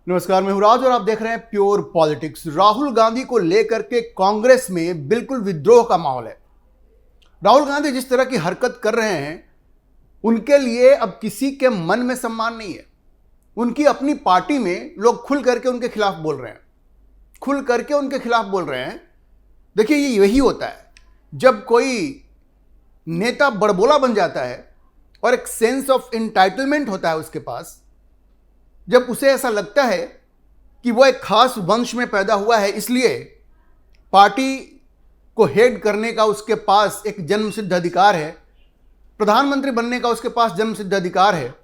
नमस्कार, मैं हूं राज और आप देख रहे हैं प्योर पॉलिटिक्स। राहुल गांधी को लेकर के कांग्रेस में बिल्कुल विद्रोह का माहौल है। राहुल गांधी जिस तरह की हरकत कर रहे हैं, उनके लिए अब किसी के मन में सम्मान नहीं है। उनकी अपनी पार्टी में लोग खुल करके उनके खिलाफ बोल रहे हैं, देखिए, ये यही होता है जब कोई नेता बड़बोला बन जाता है और एक सेंस ऑफ एंटाइटलमेंट होता है उसके पास। जब उसे ऐसा लगता है कि वो एक खास वंश में पैदा हुआ है, इसलिए पार्टी को हेड करने का उसके पास एक जन्मसिद्ध अधिकार है, प्रधानमंत्री बनने का उसके पास जन्मसिद्ध अधिकार है,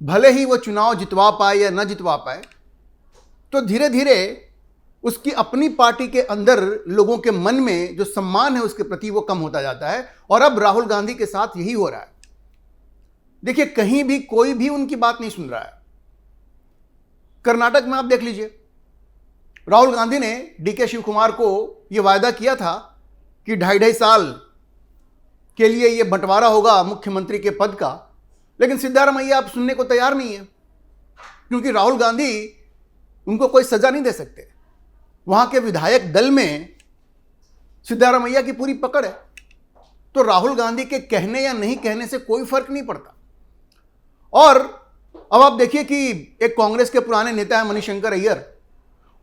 भले ही वो चुनाव जितवा पाए या न जितवा पाए, तो धीरे धीरे उसकी अपनी पार्टी के अंदर लोगों के मन में जो सम्मान है उसके प्रति वो कम होता जाता है। और अब राहुल गांधी के साथ यही हो रहा है। देखिए, कहीं भी कोई भी उनकी बात नहीं सुन रहा है। कर्नाटक में आप देख लीजिए, राहुल गांधी ने डीके शिव कुमार को यह वायदा किया था कि 2.5 साल के लिए यह बंटवारा होगा मुख्यमंत्री के पद का, लेकिन सिद्धारमैया अब सुनने को तैयार नहीं है, क्योंकि राहुल गांधी उनको कोई सजा नहीं दे सकते। वहां के विधायक दल में सिद्धारमैया की पूरी पकड़ है, तो राहुल गांधी के कहने या नहीं कहने से कोई फर्क नहीं पड़ता। और अब आप देखिए कि एक कांग्रेस के पुराने नेता है मणिशंकर अय्यर,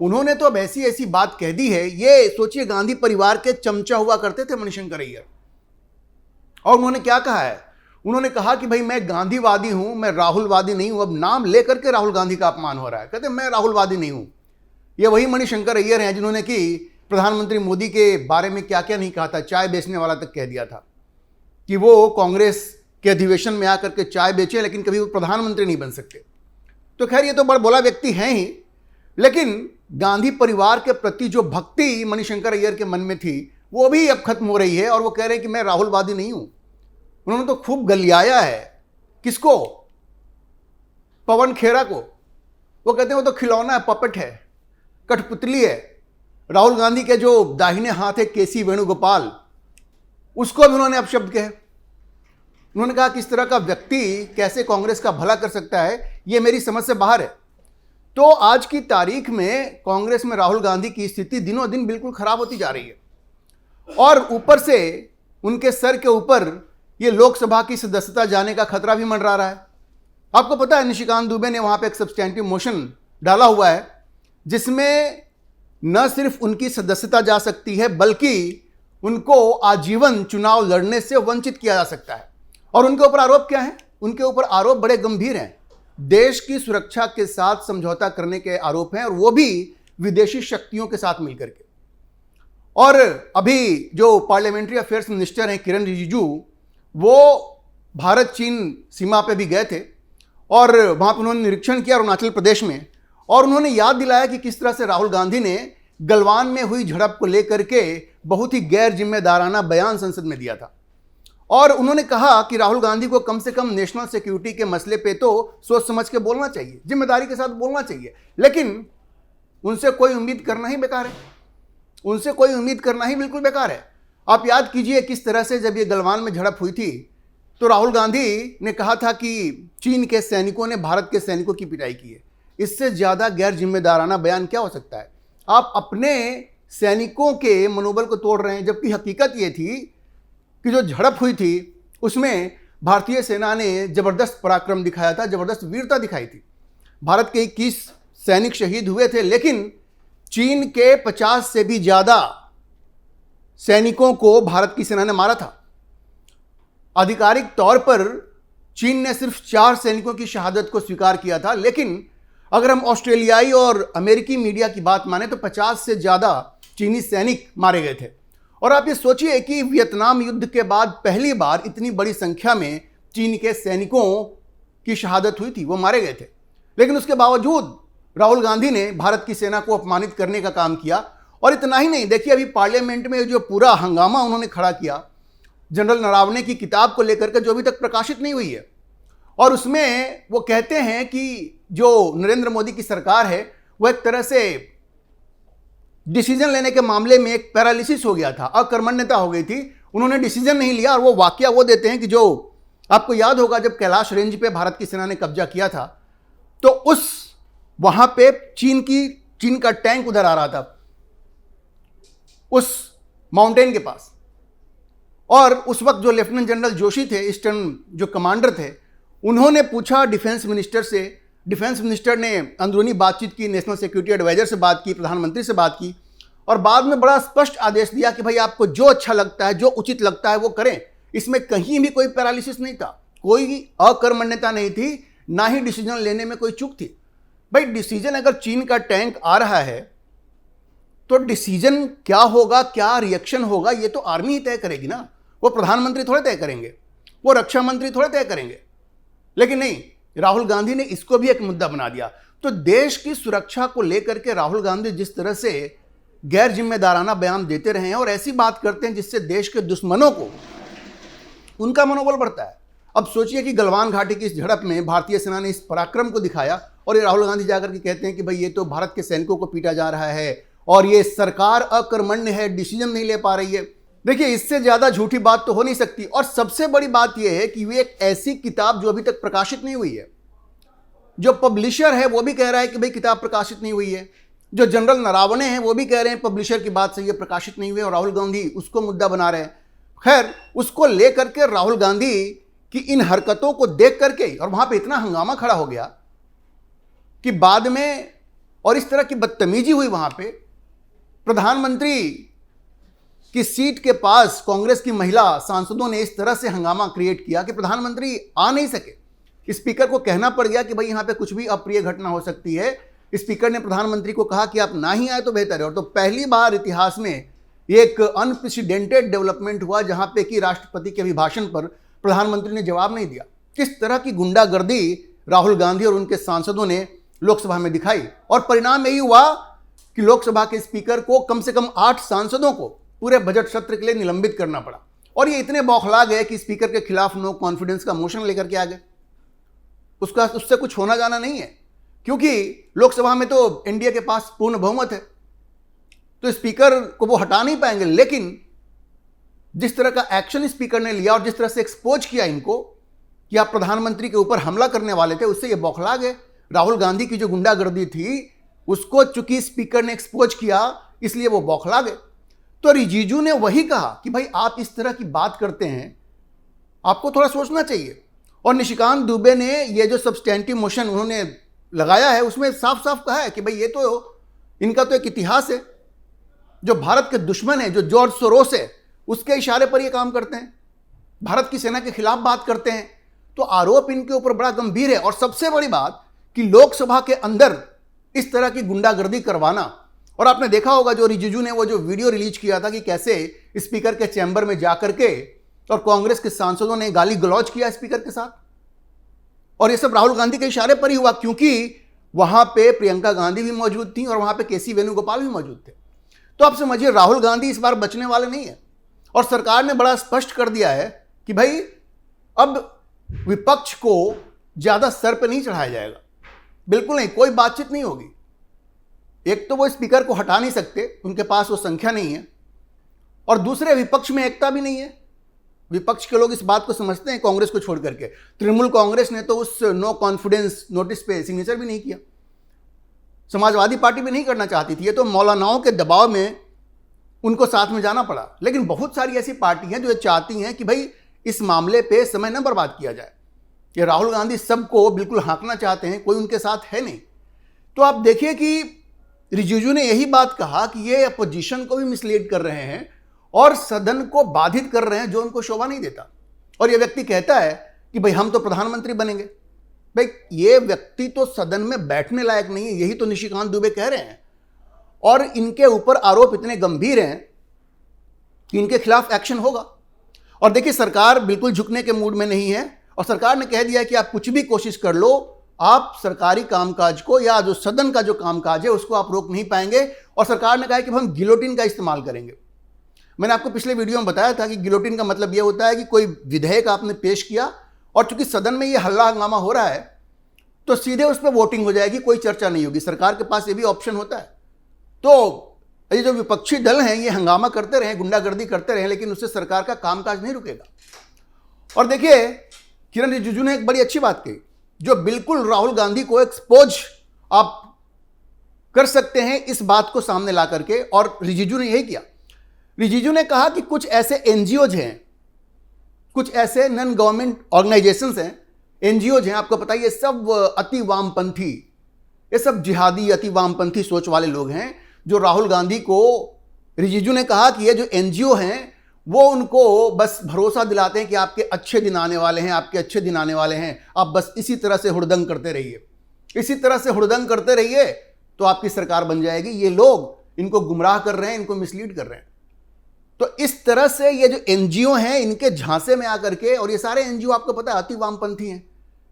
उन्होंने तो अब ऐसी ऐसी बात कह दी है। ये सोचिए, गांधी परिवार के चमचा हुआ करते थे मणिशंकर अय्यर, और उन्होंने क्या कहा है? उन्होंने कहा कि भाई, मैं गांधीवादी हूं, मैं राहुलवादी नहीं हूं। अब नाम लेकर के राहुल गांधी का अपमान हो रहा है, कहते मैं राहुलवादी नहीं हूं। ये वही मणिशंकर अय्यर हैं जिन्होंने कि प्रधानमंत्री मोदी के बारे में क्या क्या नहीं कहा था। चाय बेचने वाला तक कह दिया था कि वो कांग्रेस के अधिवेशन में आकर के चाय बेचे, लेकिन कभी वो प्रधानमंत्री नहीं बन सकते। तो खैर, ये तो बड़ा बोला व्यक्ति हैं ही, लेकिन गांधी परिवार के प्रति जो भक्ति मणिशंकर अय्यर के मन में थी, वो भी अब खत्म हो रही है। और वो कह रहे हैं कि मैं राहुलवादी नहीं हूं। उन्होंने तो खूब गलियाया है। किसको? पवन खेरा को। वो कहते हैं वो तो खिलौना है, पपेट है, कठपुतली है। राहुल गांधी के जो दाहिने हाथ है केसी वेणुगोपाल, उसको भी उन्होंने अपशब्द कहे। उन्होंने कहा कि इस तरह का व्यक्ति कैसे कांग्रेस का भला कर सकता है, यह मेरी समझ से बाहर है। तो आज की तारीख में कांग्रेस में राहुल गांधी की स्थिति दिनों दिन बिल्कुल खराब होती जा रही है। और ऊपर से उनके सर के ऊपर यह लोकसभा की सदस्यता जाने का खतरा भी मंडरा रहा है। आपको पता है, निशिकांत दुबे ने वहां पे एक सब्सटेंटिव मोशन डाला हुआ है, जिसमें न सिर्फ उनकी सदस्यता जा सकती है, बल्कि उनको आजीवन चुनाव लड़ने से वंचित किया जा सकता है। और उनके ऊपर आरोप क्या है? उनके ऊपर आरोप बड़े गंभीर हैं। देश की सुरक्षा के साथ समझौता करने के आरोप हैं, और वो भी विदेशी शक्तियों के साथ मिलकर के। और अभी जो पार्लियामेंट्री अफेयर्स मिनिस्टर हैं किरण रिजिजू, वो भारत चीन सीमा पे भी गए थे और वहां पर उन्होंने निरीक्षण किया अरुणाचल प्रदेश में। और उन्होंने याद दिलाया कि किस तरह से राहुल गांधी ने गलवान में हुई झड़प को लेकर के बहुत ही गैर जिम्मेदाराना बयान संसद में दिया था। और उन्होंने कहा कि राहुल गांधी को कम से कम नेशनल सिक्योरिटी के मसले पे तो सोच समझ के बोलना चाहिए, जिम्मेदारी के साथ बोलना चाहिए। लेकिन उनसे कोई उम्मीद करना ही बेकार है, उनसे कोई उम्मीद करना ही बिल्कुल बेकार है। आप याद कीजिए किस तरह से जब ये गलवान में झड़प हुई थी, तो राहुल गांधी ने कहा था कि चीन के सैनिकों ने भारत के सैनिकों की पिटाई की है। इससे ज्यादा गैर जिम्मेदाराना बयान क्या हो सकता है? आप अपने सैनिकों के मनोबल को तोड़ रहे हैं, जबकि हकीकत ये थी कि जो झड़प हुई थी उसमें भारतीय सेना ने जबरदस्त पराक्रम दिखाया था, जबरदस्त वीरता दिखाई थी। भारत के 21 सैनिक शहीद हुए थे, लेकिन चीन के 50 से भी ज्यादा सैनिकों को भारत की सेना ने मारा था। आधिकारिक तौर पर चीन ने सिर्फ 4 सैनिकों की शहादत को स्वीकार किया था, लेकिन अगर हम ऑस्ट्रेलियाई और अमेरिकी मीडिया की बात माने तो 50 से ज्यादा चीनी सैनिक मारे गए थे। और आप ये सोचिए कि वियतनाम युद्ध के बाद पहली बार इतनी बड़ी संख्या में चीन के सैनिकों की शहादत हुई थी, वो मारे गए थे। लेकिन उसके बावजूद राहुल गांधी ने भारत की सेना को अपमानित करने का काम किया। और इतना ही नहीं, देखिए अभी पार्लियामेंट में जो पूरा हंगामा उन्होंने खड़ा किया जनरल नरावने की किताब को लेकर के, जो अभी तक प्रकाशित नहीं हुई है, और उसमें वो कहते हैं कि जो नरेंद्र मोदी की सरकार है वो एक तरह से डिसीजन लेने के मामले में एक पैरालिसिस हो गया था, अकर्मण्यता हो गई थी, उन्होंने डिसीजन नहीं लिया। और वो वाकया वो देते हैं कि जो आपको याद होगा जब कैलाश रेंज पे भारत की सेना ने कब्जा किया था, तो उस वहां पे चीन का टैंक उधर आ रहा था उस माउंटेन के पास, और उस वक्त जो लेफ्टिनेंट जनरल जोशी थे, ईस्टर्न जो कमांडर थे, उन्होंने पूछा डिफेंस मिनिस्टर से। डिफेंस मिनिस्टर ने अंदरूनी बातचीत की, नेशनल सिक्योरिटी एडवाइजर से बात की, प्रधानमंत्री से बात की, और बाद में बड़ा स्पष्ट आदेश दिया कि भाई आपको जो अच्छा लगता है, जो उचित लगता है वो करें। इसमें कहीं भी कोई पैरालिसिस नहीं था, कोई अकर्मण्यता नहीं थी, ना ही डिसीजन लेने में कोई चूक थी। भाई डिसीजन, अगर चीन का टैंक आ रहा है तो डिसीजन क्या होगा, क्या रिएक्शन होगा, ये तो आर्मी ही तय करेगी ना। वो प्रधानमंत्री थोड़े तय करेंगे, वो रक्षा मंत्री थोड़े तय करेंगे। लेकिन नहीं, राहुल गांधी ने इसको भी एक मुद्दा बना दिया। तो देश की सुरक्षा को लेकर के राहुल गांधी जिस तरह से गैर जिम्मेदाराना बयान देते रहे हैं और ऐसी बात करते हैं जिससे देश के दुश्मनों को उनका मनोबल बढ़ता है। अब सोचिए कि गलवान घाटी की इस झड़प में भारतीय सेना ने इस पराक्रम को दिखाया, और ये राहुल गांधी जाकर के कहते हैं कि भाई ये तो भारत के सैनिकों को पीटा जा रहा है और ये सरकार अकर्मण्य है, डिसीजन नहीं ले पा रही है। देखिए, इससे ज्यादा झूठी बात तो हो नहीं सकती। और सबसे बड़ी बात यह है कि ये एक ऐसी किताब जो अभी तक प्रकाशित नहीं हुई है, जो पब्लिशर है वो भी कह रहा है कि भाई किताब प्रकाशित नहीं हुई है, जो जनरल नरावने हैं वो भी कह रहे हैं पब्लिशर की बात से ये प्रकाशित नहीं हुई, और राहुल गांधी उसको मुद्दा बना रहे हैं। खैर, उसको लेकर के राहुल गांधी की इन हरकतों को देख करके, और वहां पे इतना हंगामा खड़ा हो गया कि बाद में, और इस तरह की बदतमीजी हुई वहां पे, प्रधानमंत्री की सीट के पास कांग्रेस की महिला सांसदों ने इस तरह से हंगामा क्रिएट किया कि प्रधानमंत्री आ नहीं सके। स्पीकर को कहना पड़ गया कि भाई यहां पे कुछ भी अप्रिय घटना हो सकती है। स्पीकर ने प्रधानमंत्री को कहा कि आप ना ही आए तो बेहतर है। और तो पहली बार इतिहास में एक अनप्रेसिडेंटेड डेवलपमेंट हुआ जहां पे कि राष्ट्रपति के अभिभाषण पर प्रधानमंत्री ने जवाब नहीं दिया। किस तरह की गुंडागर्दी राहुल गांधी और उनके सांसदों ने लोकसभा में दिखाई, और परिणाम यही हुआ कि लोकसभा के स्पीकर को कम से कम 8 सांसदों को पूरे बजट सत्र के लिए निलंबित करना पड़ा। और ये इतने बौखला गए कि स्पीकर के खिलाफ नो कॉन्फिडेंस का मोशन लेकर के आ गए। उससे कुछ होना जाना नहीं है, क्योंकि लोकसभा में तो एनडीए के पास पूर्ण बहुमत है, तो स्पीकर को वो हटा नहीं पाएंगे। लेकिन जिस तरह का एक्शन स्पीकर ने लिया और जिस तरह से एक्सपोज किया इनको कि आप प्रधानमंत्री के ऊपर हमला करने वाले थे, उससे ये बौखला गए। राहुल गांधी की जो गुंडागर्दी थी उसको चूंकि स्पीकर ने एक्सपोज किया, इसलिए वो बौखला गए। तो रिजिजू ने वही कहा कि भाई आप इस तरह की बात करते हैं, आपको थोड़ा सोचना चाहिए। और निशिकांत दुबे ने ये जो सब्सटेंटिव मोशन उन्होंने लगाया है उसमें साफ साफ कहा है कि भाई ये तो इनका तो एक इतिहास है। जो भारत के दुश्मन है, जो जॉर्ज सोरोस है, उसके इशारे पर ये काम करते हैं, भारत की सेना के खिलाफ बात करते हैं। तो आरोप इनके ऊपर बड़ा गंभीर है। और सबसे बड़ी बात कि लोकसभा के अंदर इस तरह की गुंडागर्दी करवाना। और आपने देखा होगा जो रिजिजू ने वो जो वीडियो रिलीज किया था कि कैसे स्पीकर के चैम्बर में जाकर के और कांग्रेस के सांसदों ने गाली गलौज किया स्पीकर के साथ, और ये सब राहुल गांधी के इशारे पर ही हुआ, क्योंकि वहां पे प्रियंका गांधी भी मौजूद थी और वहां पे केसी वेणुगोपाल भी मौजूद थे। तो आप समझिए राहुल गांधी इस बार बचने वाले नहीं है। और सरकार ने बड़ा स्पष्ट कर दिया है कि भाई अब विपक्ष को ज्यादा सर पे नहीं चढ़ाया जाएगा, बिल्कुल नहीं, कोई बातचीत नहीं होगी। एक तो वो स्पीकर को हटा नहीं सकते, उनके पास वो संख्या नहीं है, और दूसरे विपक्ष में एकता भी नहीं है। विपक्ष के लोग इस बात को समझते हैं कांग्रेस को छोड़ करके। तृणमूल कांग्रेस ने तो उस नो कॉन्फिडेंस नोटिस पे सिग्नेचर भी नहीं किया, समाजवादी पार्टी भी नहीं करना चाहती थी। ये तो मौलानाओं के दबाव में उनको साथ में जाना पड़ा। लेकिन बहुत सारी ऐसी पार्टी हैं जो चाहती हैं कि भाई इस मामले पे समय न बर्बाद किया जाए। ये राहुल गांधी सबको बिल्कुल हाँकना चाहते हैं, कोई उनके साथ है नहीं। तो आप देखिए कि रिजिजू ने यही बात कहा कि ये अपोजिशन को भी मिसलीड कर रहे हैं और सदन को बाधित कर रहे हैं, जो उनको शोभा नहीं देता। और ये व्यक्ति कहता है कि भाई हम तो प्रधानमंत्री बनेंगे। भाई ये व्यक्ति तो सदन में बैठने लायक नहीं है, यही तो निशिकांत दुबे कह रहे हैं। और इनके ऊपर आरोप इतने गंभीर हैं कि इनके खिलाफ एक्शन होगा। और देखिए, सरकार बिल्कुल झुकने के मूड में नहीं है, और सरकार ने कह दिया कि आप कुछ भी कोशिश कर लो, आप सरकारी कामकाज को या जो सदन का जो कामकाज है उसको आप रोक नहीं पाएंगे। और सरकार ने कहा कि हम गिलोटिन का इस्तेमाल करेंगे। मैंने आपको पिछले वीडियो में बताया था कि गिलोटिन का मतलब यह होता है कि कोई विधेयक आपने पेश किया और चूंकि सदन में ये हल्ला हंगामा हो रहा है तो सीधे उस पर वोटिंग हो जाएगी, कोई चर्चा नहीं होगी। सरकार के पास ये भी ऑप्शन होता है। तो ये जो विपक्षी दल हैं ये हंगामा करते रहे, गुंडागर्दी करते रहे, लेकिन उससे सरकार का कामकाज नहीं रुकेगा। और देखिए, किरण रिजिजू ने एक बड़ी अच्छी बात कही, जो बिल्कुल राहुल गांधी को एक्सपोज आप कर सकते हैं इस बात को सामने ला करके, और रिजिजू ने यही किया। रिजिजू ने कहा कि कुछ ऐसे एनजीओज हैं, कुछ ऐसे नॉन गवर्नमेंट ऑर्गेनाइजेशंस हैं, एनजीओज हैं, आपको पता है ये सब अति वामपंथी, ये सब जिहादी अति वामपंथी सोच वाले लोग हैं, जो राहुल गांधी को, रिजिजू ने कहा कि ये जो एनजीओ हैं वो उनको बस भरोसा दिलाते हैं कि आपके अच्छे दिन आने वाले हैं, आपके अच्छे दिन आने वाले हैं, आप बस इसी तरह से हुड़दंग करते रहिए, इसी तरह से हुड़दंग करते रहिए तो आपकी सरकार बन जाएगी। ये लोग इनको गुमराह कर रहे हैं, इनको मिसलीड कर रहे हैं। तो इस तरह से ये जो एनजीओ हैं इनके झांसे में आकर के, और ये सारे एनजीओ आपको पता है अति वामपंथी हैं,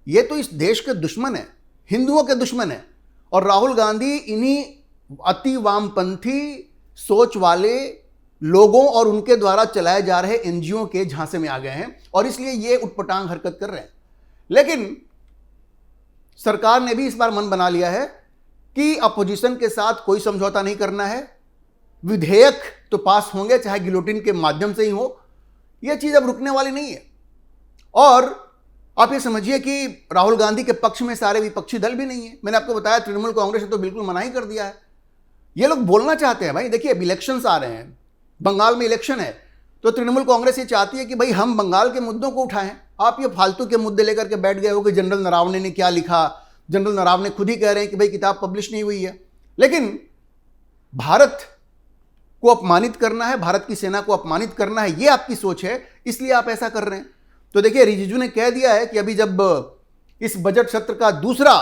ये तो इस देश के दुश्मन है, हिंदुओं के दुश्मन है, और राहुल गांधी इन्हीं अति वामपंथी सोच वाले लोगों और उनके द्वारा चलाए जा रहे एनजीओ के झांसे में आ गए हैं, और इसलिए ये उटपटांग हरकत कर रहे हैं। लेकिन सरकार ने भी इस बार मन बना लिया है कि अपोजिशन के साथ कोई समझौता नहीं करना है, विधेयक तो पास होंगे चाहे गिलोटिन के माध्यम से ही हो, यह चीज अब रुकने वाली नहीं है। और आप ये समझिए कि राहुल गांधी के पक्ष में सारे विपक्षी दल भी नहीं है। मैंने आपको बताया तृणमूल कांग्रेस ने तो बिल्कुल मना ही कर दिया है। ये लोग बोलना चाहते हैं भाई, देखिए इलेक्शंस आ रहे हैं, बंगाल में इलेक्शन है, तो तृणमूल कांग्रेस ये चाहती है कि भाई हम बंगाल के मुद्दों को उठाएं। आप ये फालतू के मुद्दे लेकर के बैठ गए हो कि जनरल नरावने ने क्या लिखा, जनरल नरावने खुद ही कह रहे हैं कि भाई किताब पब्लिश नहीं हुई है। लेकिन भारत को अपमानित करना है, भारत की सेना को अपमानित करना है, ये आपकी सोच है, इसलिए आप ऐसा कर रहे हैं। तो देखिए रिजिजू ने कह दिया है कि अभी जब इस बजट सत्र का दूसरा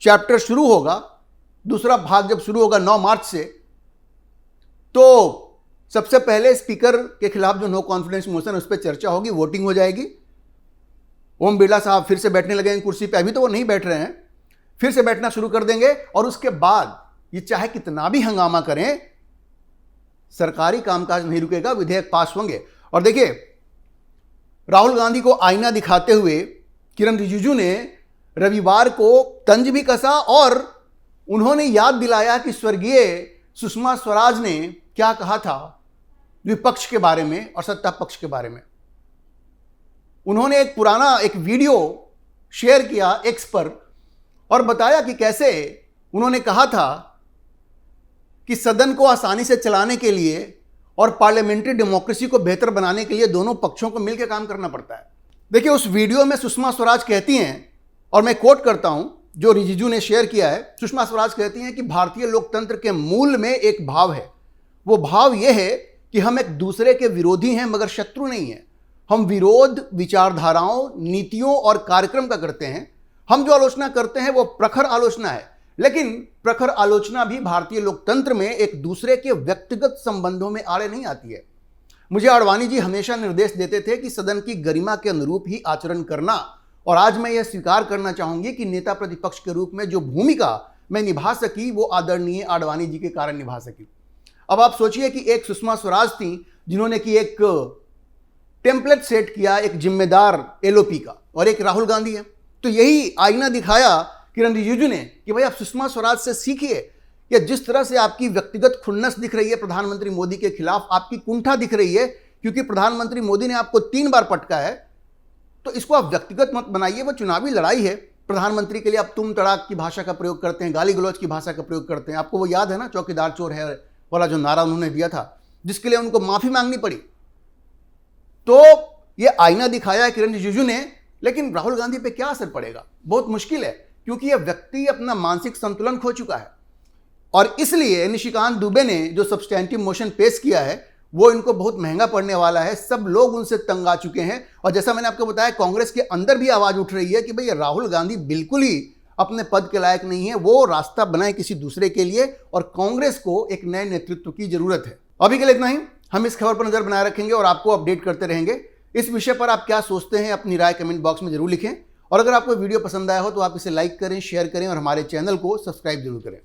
चैप्टर शुरू होगा, दूसरा भाग जब शुरू होगा 9 मार्च से, तो सबसे पहले स्पीकर के खिलाफ जो नो कॉन्फिडेंस मोशन उस पर चर्चा होगी, वोटिंग हो जाएगी। ओम बिरला साहब फिर से बैठने लगेंगे कुर्सी पे, अभी तो वो नहीं बैठ रहे हैं, फिर से बैठना शुरू कर देंगे, और उसके बाद ये चाहे कितना भी हंगामा करें, सरकारी कामकाज नहीं रुकेगा, विधेयक पास होंगे। और देखिए राहुल गांधी को आईना दिखाते हुए किरण रिजिजू ने रविवार को तंज भी कसा, और उन्होंने याद दिलाया कि स्वर्गीय सुषमा स्वराज ने क्या कहा था विपक्ष के बारे में और सत्ता पक्ष के बारे में। उन्होंने एक पुराना एक वीडियो शेयर किया एक्स पर, और बताया कि कैसे उन्होंने कहा था कि सदन को आसानी से चलाने के लिए और पार्लियामेंट्री डेमोक्रेसी को बेहतर बनाने के लिए दोनों पक्षों को मिलकर काम करना पड़ता है। देखिए उस वीडियो में सुषमा स्वराज कहती हैं, और मैं कोट करता हूं जो रिजिजू ने शेयर किया है, सुषमा स्वराज कहती हैं कि भारतीय लोकतंत्र के मूल में एक भाव है, वो भाव यह है कि हम एक दूसरे के विरोधी हैं मगर शत्रु नहीं हैं। हम विरोध विचारधाराओं, नीतियों और कार्यक्रम का करते हैं। हम जो आलोचना करते हैं वो प्रखर आलोचना है, लेकिन प्रखर आलोचना भी भारतीय लोकतंत्र में एक दूसरे के व्यक्तिगत संबंधों में आड़े नहीं आती है। मुझे आडवाणी जी हमेशा निर्देश देते थे कि सदन की गरिमा के अनुरूप ही आचरण करना, और आज मैं यह स्वीकार करना चाहूंगी कि नेता प्रतिपक्ष के रूप में जो भूमिका मैं निभा सकी वो आदरणीय आडवाणी जी के कारण निभा सकी। अब आप सोचिए कि एक सुषमा स्वराज थी जिन्होंने कि एक टेम्पलेट सेट किया एक जिम्मेदार एलओपी का, और एक राहुल गांधी है। तो यही आईना दिखाया किरण रिजिजू ने कि भाई आप सुषमा स्वराज से सीखिए, या जिस तरह से आपकी व्यक्तिगत खुन्नस दिख रही है प्रधानमंत्री मोदी के खिलाफ, आपकी कुंठा दिख रही है क्योंकि प्रधानमंत्री मोदी ने आपको 3 बार पटका है, तो इसको आप व्यक्तिगत मत बनाइए। वो चुनावी लड़ाई है, प्रधानमंत्री के लिए आप तुम तड़ाक की भाषा का प्रयोग करते हैं, गाली गलौज की भाषा का प्रयोग करते हैं। आपको वो याद है ना, चौकीदार चोर है वाला जो नारा उन्होंने दिया था, जिसके लिए उनको माफी मांगनी पड़ी। तो ये आईना दिखाया किरण रिजिजू ने, लेकिन राहुल गांधी पे क्या असर पड़ेगा? बहुत मुश्किल है, क्योंकि यह व्यक्ति अपना मानसिक संतुलन खो चुका है। और इसलिए निशिकांत दुबे ने जो सब्सटेंटिव मोशन पेश किया है वो इनको बहुत महंगा पड़ने वाला है। सब लोग उनसे तंग आ चुके हैं, और जैसा मैंने आपको बताया कांग्रेस के अंदर भी आवाज उठ रही है कि भाई राहुल गांधी बिल्कुल ही अपने पद के लायक नहीं है, वो रास्ता बनाए किसी दूसरे के लिए, और कांग्रेस को एक नए नेतृत्व की जरूरत है। अभी के लिए इतना ही। हम इस खबर पर नजर बनाए रखेंगे और आपको अपडेट करते रहेंगे। इस विषय पर आप क्या सोचते हैं अपनी राय कमेंट बॉक्स में जरूर लिखें, और अगर आपको वीडियो पसंद आया हो तो आप इसे लाइक करें, शेयर करें और हमारे चैनल को सब्सक्राइब जरूर करें।